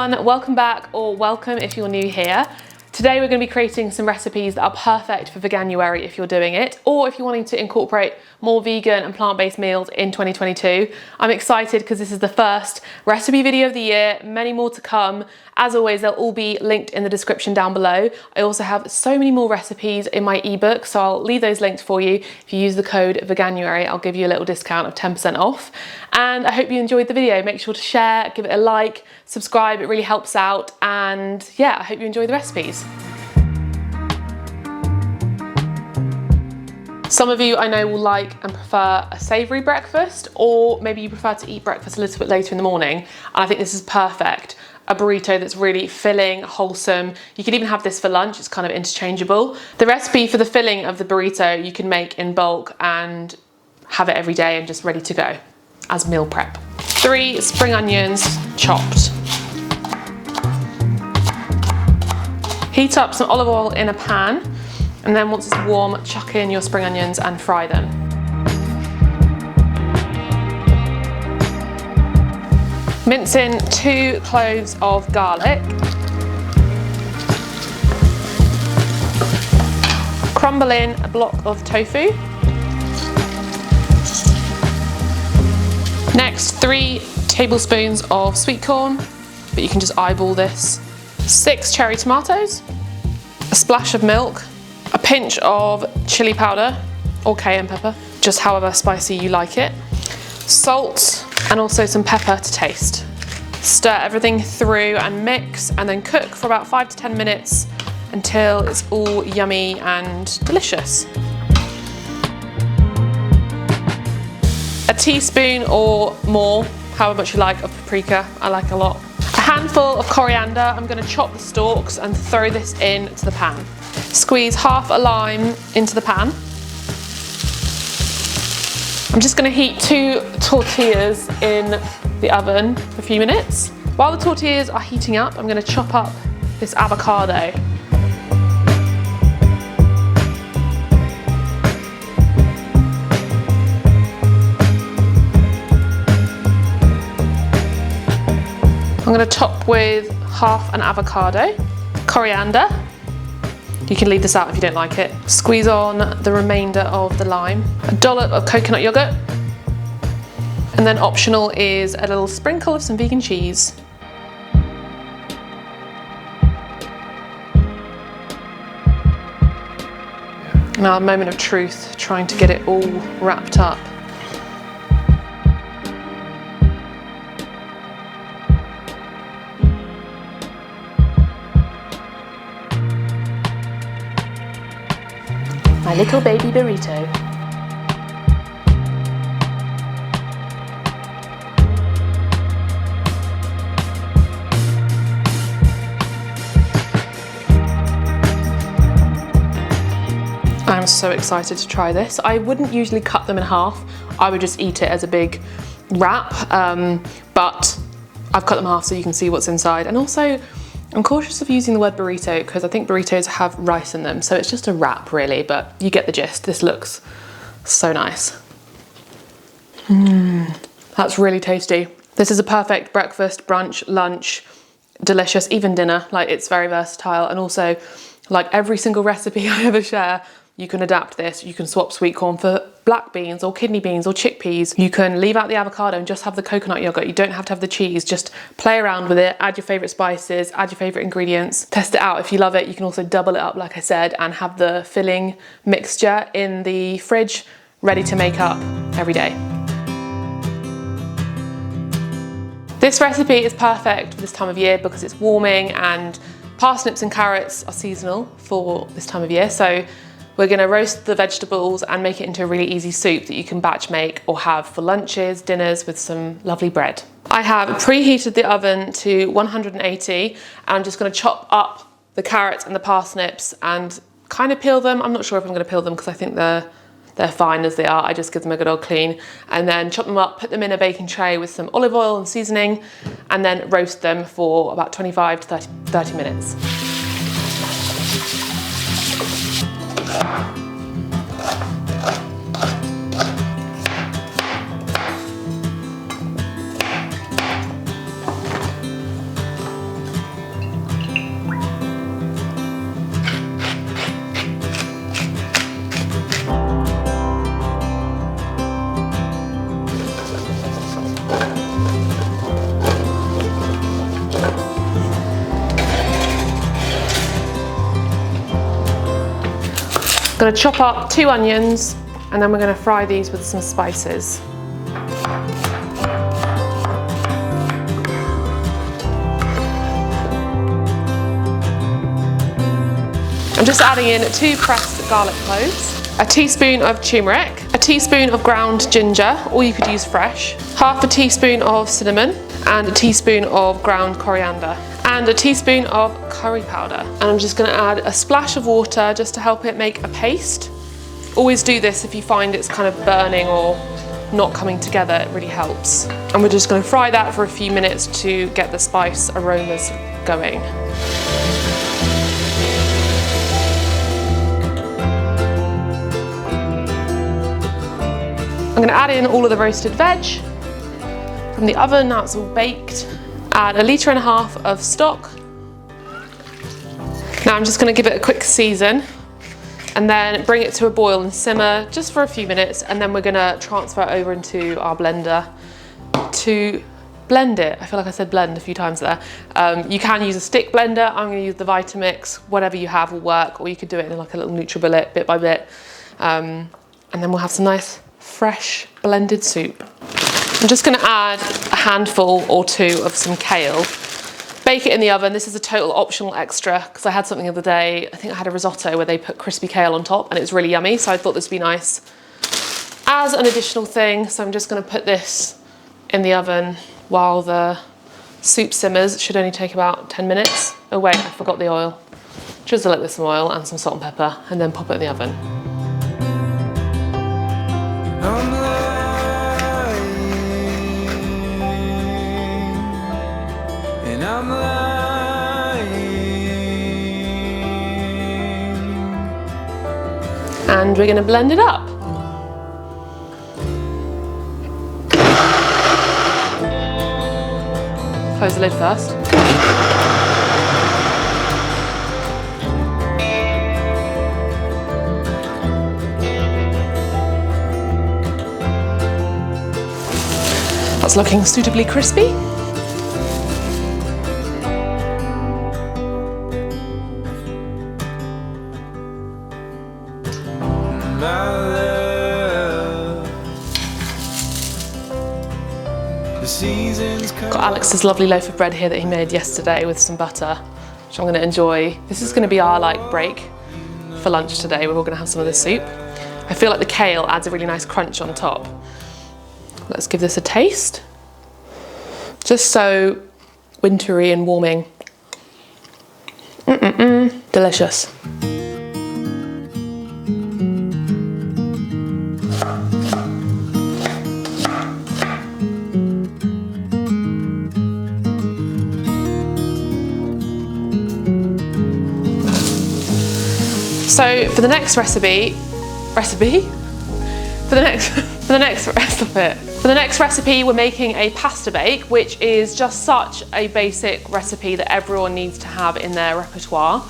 everyone, welcome back, or welcome if you're new here. Today we're going to be creating some recipes that are perfect for Veganuary if you're doing it, or if you're wanting to incorporate more vegan and plant-based meals in 2022. I'm excited because this is the first recipe video of the year, many more to come. As always, they'll all be linked in the description down below. I also have so many more recipes in my ebook, so I'll leave those links for you. If you use the code VEGANUARY, I'll give you a little discount of 10% off. And I hope you enjoyed the video. Make sure to share, give it a like, subscribe, it really helps out. And yeah, I hope you enjoy the recipes. Some of you I know will like and prefer a savoury breakfast, or maybe you prefer to eat breakfast a little bit later in the morning. And I think this is perfect. A burrito that's really filling, wholesome. You can even have this for lunch, it's kind of interchangeable. The recipe for the filling of the burrito you can make in bulk and have it every day and just ready to go as meal prep. 3 spring onions chopped. Heat up some olive oil in a pan, and then once it's warm, chuck in your spring onions and fry them. Mince in 2 cloves of garlic. Crumble in a block of tofu. Next, 3 tablespoons of sweet corn, but you can just eyeball this. 6 cherry tomatoes, a splash of milk, a pinch of chili powder or cayenne pepper, just however spicy you like it, salt, and also some pepper to taste. Stir everything through and mix, and then cook for about 5 to 10 minutes until it's all yummy and delicious. A teaspoon or more, however much you like, of paprika. I like a lot. A handful of coriander. I'm going to chop the stalks and throw this into the pan. Squeeze half a lime into the pan. I'm just going to heat 2 tortillas in the oven for a few minutes. While the tortillas are heating up, I'm going to chop up this avocado. I'm going to top with half an avocado, coriander. You can leave this out if you don't like it. Squeeze on the remainder of the lime. A dollop of coconut yogurt. And then optional is a little sprinkle of some vegan cheese. Now a moment of truth, trying to get it all wrapped up. My little baby burrito. I'm so excited to try this. I wouldn't usually cut them in half. I would just eat it as a big wrap, but I've cut them in half so you can see what's inside. And also, I'm cautious of using the word burrito because I think burritos have rice in them, so it's just a wrap really, but you get the gist. This looks so nice. That's really tasty. This is a perfect breakfast, brunch, lunch, delicious, even dinner. Like, it's very versatile, and also, like every single recipe I ever share, you can adapt this. You can swap sweet corn for black beans or kidney beans or chickpeas. You can leave out the avocado and just have the coconut yogurt. You don't have to have the cheese. Just play around with it, add your favorite spices, add your favorite ingredients, test it out. If you love it, you can also double it up, like I said, and have the filling mixture in the fridge, ready to make up every day. This recipe is perfect for this time of year because it's warming, and parsnips and carrots are seasonal for this time of year. So we're going to roast the vegetables and make it into a really easy soup that you can batch make or have for lunches, dinners with some lovely bread. I have preheated the oven to 180, and I'm just going to chop up the carrots and the parsnips and kind of peel them. I'm not sure if I'm going to peel them because I think they're fine as they are. I just give them a good old clean, and then chop them up, put them in a baking tray with some olive oil and seasoning, and then roast them for about 25 to 30 minutes. gonna chop up 2 onions and then we're gonna fry these with some spices. I'm just adding in 2 pressed garlic cloves, a teaspoon of turmeric, a teaspoon of ground ginger, or you could use fresh, half a teaspoon of cinnamon, and a teaspoon of ground coriander, and a teaspoon of curry powder. And I'm just gonna add a splash of water just to help it make a paste. Always do this if you find it's kind of burning or not coming together, it really helps. And we're just gonna fry that for a few minutes to get the spice aromas going. I'm gonna add in all of the roasted veg from the oven, now it's all baked. Add 1.5 litres of stock. Now I'm just gonna give it a quick season and then bring it to a boil and simmer just for a few minutes, and then we're gonna transfer it over into our blender to blend it. I feel like I said blend a few times there. You can use a stick blender, I'm gonna use the Vitamix, whatever you have will work, or you could do it in like a little NutriBullet bit by bit. And then we'll have some nice fresh blended soup. I'm just gonna add a handful or 2 of some kale. Bake it in the oven. This is a total optional extra because I had something the other day, I think I had a risotto where they put crispy kale on top and it was really yummy, so I thought this would be nice as an additional thing. So I'm just gonna put this in the oven while the soup simmers. It should only take about 10 minutes. Oh wait, I forgot the oil. Drizzle it with some oil and some salt and pepper and then pop it in the oven. I'm lying, and I'm lying. And we're gonna blend it up. Close the lid first. That's looking suitably crispy. My love, the seasons come. Got Alex's lovely loaf of bread here that he made yesterday with some butter, which I'm gonna enjoy. This is gonna be our break for lunch today. We're all gonna have some of this soup. I feel like the kale adds a really nice crunch on top. Let's give this a taste. Just so wintry and warming. Delicious. So for the next recipe, we're making a pasta bake, which is just such a basic recipe that everyone needs to have in their repertoire.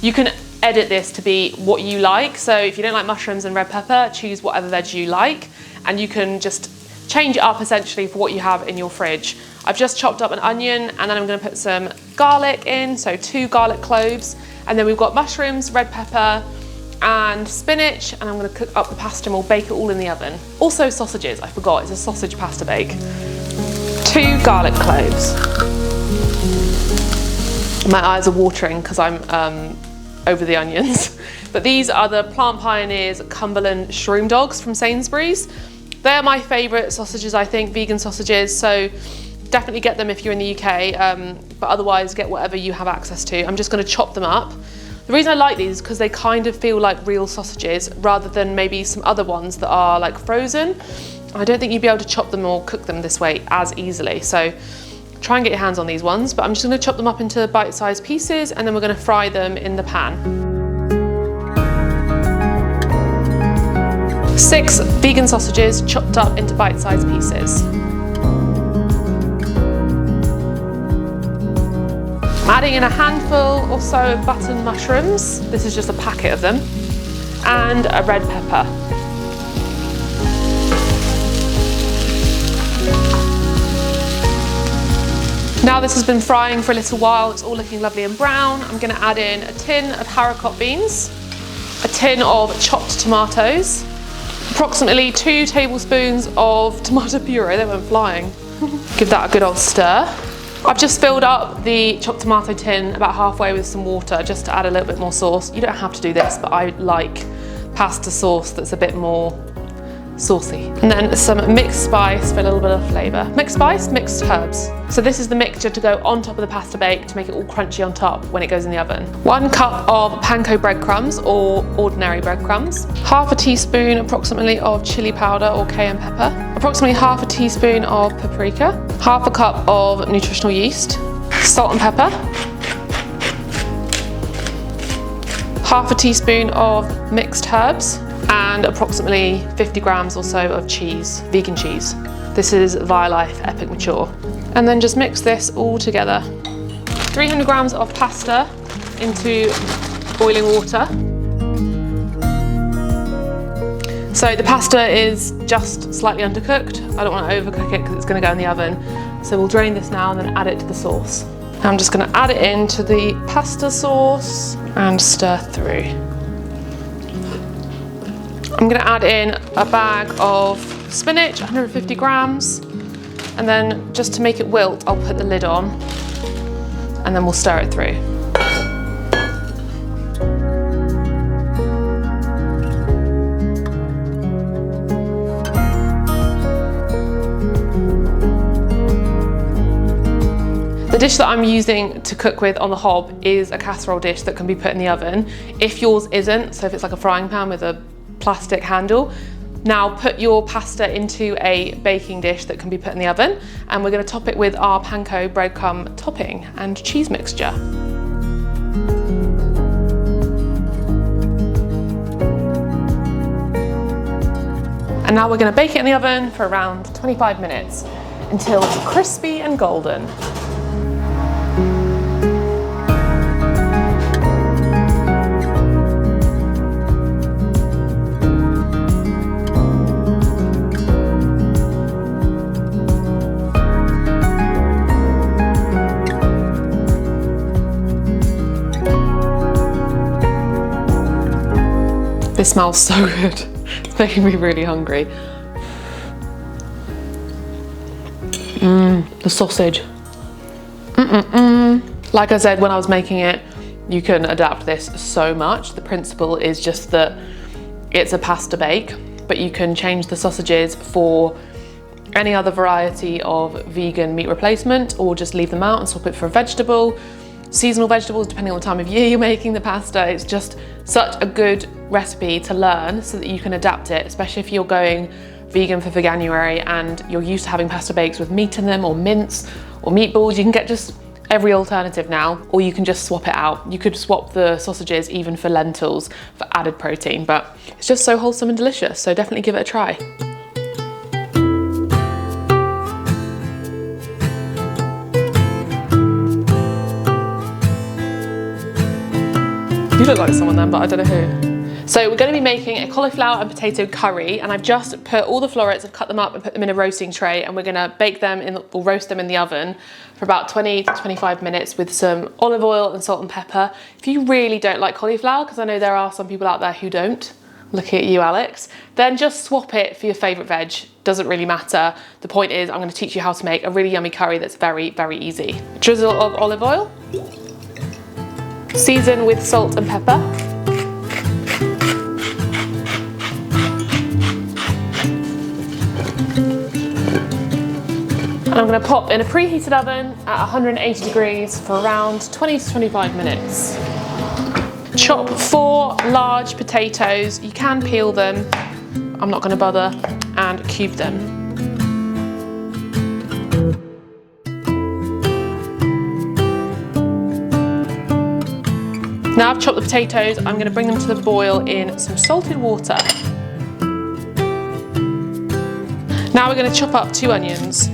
You can edit this to be what you like. So if you don't like mushrooms and red pepper, choose whatever veg you like, and you can just change it up essentially for what you have in your fridge. I've just chopped up an onion and then I'm gonna put some garlic in, so 2 garlic cloves, and then we've got mushrooms, red pepper, and spinach, and I'm gonna cook up the pasta and we'll bake it all in the oven. Also sausages, I forgot, it's a sausage pasta bake. 2 garlic cloves. My eyes are watering because I'm over the onions. But these are the Plant Pioneers Cumberland Shroom Dogs from Sainsbury's. They're my favourite sausages, I think, vegan sausages, so definitely get them if you're in the UK, but otherwise get whatever you have access to. I'm just gonna chop them up. The reason I like these is because they kind of feel like real sausages rather than maybe some other ones that are like frozen. I don't think you'd be able to chop them or cook them this way as easily. So try and get your hands on these ones, but I'm just gonna chop them up into bite-sized pieces and then we're gonna fry them in the pan. 6 vegan sausages chopped up into bite-sized pieces. I'm adding in a handful or so of button mushrooms. This is just a packet of them. And a red pepper. Now this has been frying for a little while, it's all looking lovely and brown. I'm gonna add in a tin of haricot beans. a tin of chopped tomatoes, approximately 2 tablespoons of tomato puree, they went flying. Give that a good old stir. I've just filled up the chopped tomato tin about halfway with some water just to add a little bit more sauce. You don't have to do this, but I like pasta sauce that's a bit more saucy. And then some mixed spice for a little bit of flavour. Mixed spice, mixed herbs. So this is the mixture to go on top of the pasta bake to make it all crunchy on top when it goes in the oven. 1 cup of panko breadcrumbs or ordinary breadcrumbs. Half a teaspoon approximately of chili powder or cayenne pepper. Approximately half a teaspoon of paprika. Half a cup of nutritional yeast. Salt and pepper. Half a teaspoon of mixed herbs. And approximately 50 grams or so of cheese, vegan cheese. This is Violife Epic Mature. And then just mix this all together. 300 grams of pasta into boiling water. So the pasta is just slightly undercooked. I don't want to overcook it because it's going to go in the oven. So we'll drain this now and then add it to the sauce. Now I'm just going to add it into the pasta sauce and stir through. I'm going to add in a bag of spinach, 150 grams, and then just to make it wilt, I'll put the lid on and then we'll stir it through. The dish that I'm using to cook with on the hob is a casserole dish that can be put in the oven. If yours isn't, so if it's like a frying pan with a plastic handle, now put your pasta into a baking dish that can be put in the oven, and we're going to top it with our panko breadcrumb topping and cheese mixture. And now we're going to bake it in the oven for around 25 minutes until it's crispy and golden. This smells so good. It's making me really hungry. The sausage. Like I said when I was making it, you can adapt this so much. The principle is just that it's a pasta bake, but you can change the sausages for any other variety of vegan meat replacement, or just leave them out and swap it for a vegetable. Seasonal vegetables, depending on the time of year you're making the pasta. It's just such a good recipe to learn so that you can adapt it, especially if you're going vegan for Veganuary and you're used to having pasta bakes with meat in them, or mince, or meatballs. You can get just every alternative now, or you can just swap it out. You could swap the sausages even for lentils for added protein, but it's just so wholesome and delicious, so definitely give it a try. You look like someone then, but I don't know who. So we're going to be making a cauliflower and potato curry, and I've just put all the florets and cut them up and put them in a roasting tray, and we're going to bake them in, or roast them in the oven for about 20 to 25 minutes with some olive oil and salt and pepper. If you really don't like cauliflower, because I know there are some people out there who don't, looking at you Alex, then just swap it for your favourite veg. Doesn't really matter. The point is I'm going to teach you how to make a really yummy curry that's very, very easy. A drizzle of olive oil. Season with salt and pepper. And I'm going to pop in a preheated oven at 180 degrees for around 20 to 25 minutes. Chop 4 large potatoes. You can peel them. I'm not going to bother. And cube them. Now I've chopped the potatoes, I'm going to bring them to the boil in some salted water. Now we're going to chop up 2 onions.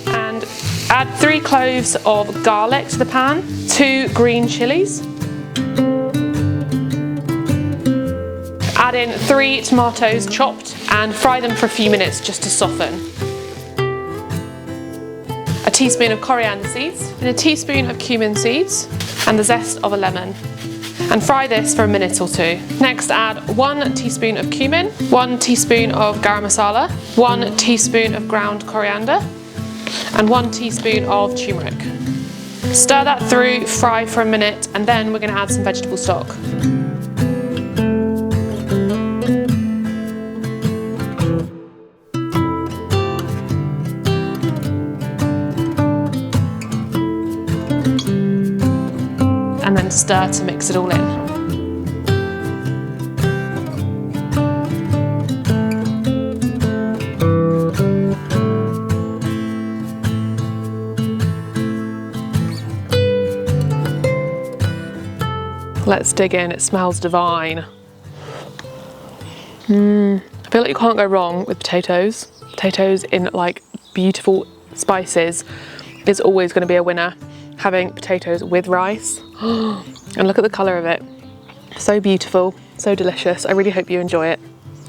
And add 3 cloves of garlic to the pan, 2 green chilies. Add in 3 tomatoes chopped. and fry them for a few minutes just to soften. A teaspoon of coriander seeds and a teaspoon of cumin seeds and the zest of a lemon. And fry this for a minute or two. Next, add 1 teaspoon of cumin, 1 teaspoon of garam masala, 1 teaspoon of ground coriander, and 1 teaspoon of turmeric. Stir that through, fry for a minute, and then we're going to add some vegetable stock. And then stir to mix it all in. Let's dig in, it smells divine. I feel like you can't go wrong with potatoes. Potatoes in like beautiful spices is always going to be a winner. Having potatoes with rice. And look at the colour of it. So beautiful, so delicious. I really hope you enjoy it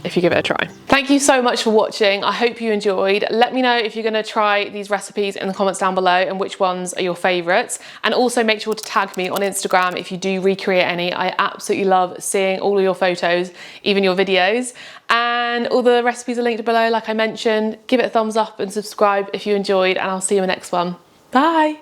if you give it a try. Thank you so much for watching. I hope you enjoyed. Let me know if you're going to try these recipes in the comments down below and which ones are your favourites. And also make sure to tag me on Instagram if you do recreate any. I absolutely love seeing all of your photos, even your videos. And all the recipes are linked below, like I mentioned. Give it a thumbs up and subscribe if you enjoyed, and I'll see you in the next one. Bye.